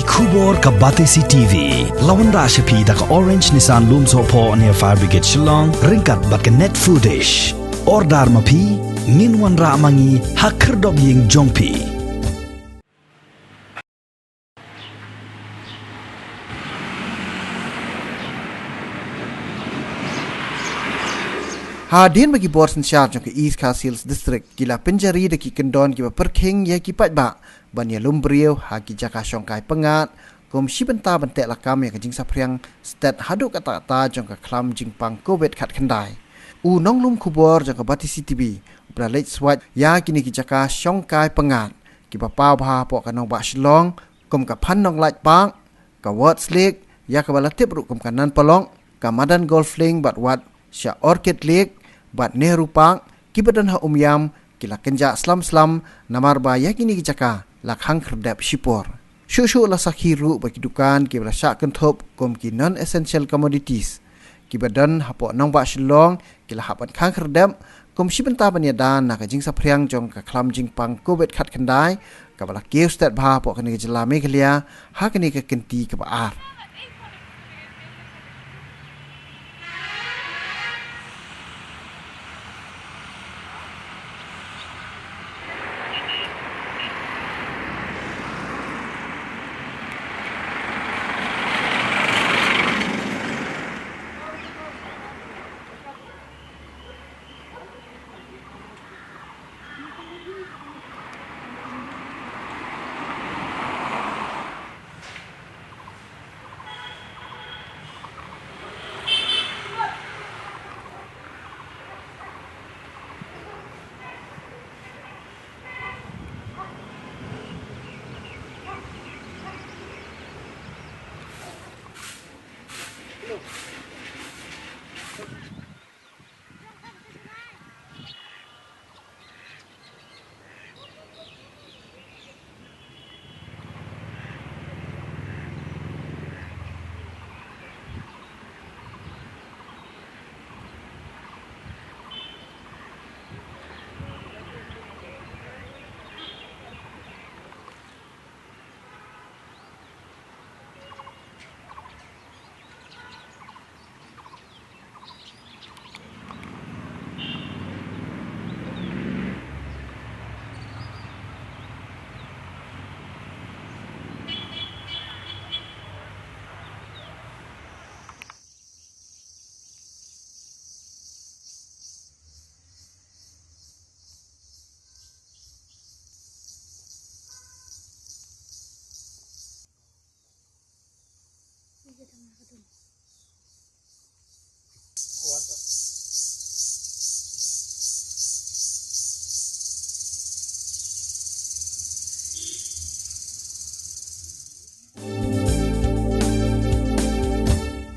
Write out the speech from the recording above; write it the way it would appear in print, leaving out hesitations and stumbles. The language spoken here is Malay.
Kubor ka Batesi TV. Lawan ra siya da ka Orange Nissan Lumso po near Fire Brigade Shillong. Ringkat bat ka net foodish. Ordar mapi, minwan ra mangi hakerdog ying jongpi. Hadin bagi bor sensyar jong ke East Castles District gila penjari deki kendon kiba perking ya kipat ba ban ya lumbriu hagi Jaka Shongkai Pyngngad kom si benta bentek lakam ya kejing sapriang stat haduk kata-kata jong ke klam jingpang covid khat kendai u nong lum kubor jong ke Batesi TV beralej swat ya kini ki Jaka Shongkai Pyngngad kiba pau bha po ka Nongbah Shillong kom ka phan nong lait pang ka Words League ya ka balatip ru kom kanan pelong ka Madan Golf Link bat wat Sya Orchid League bat Nehru Park kibadan ha umyam kila Kynjah slam namar ba yakini Jaka lakhang kherdap shipor shushu la sakhiru bagi dukan kibla syak kentop kom ki non essential commodities kibadan hapo Nongbah Shillong kila hapan khang kherdap kom shibenta banyadan na kajing sapriang jong ka klam jingpang covid khat khandai kabala keu stat bha po kani jela meghalaya ha kani ka kenti ka baar Kynjah tengah ketemu.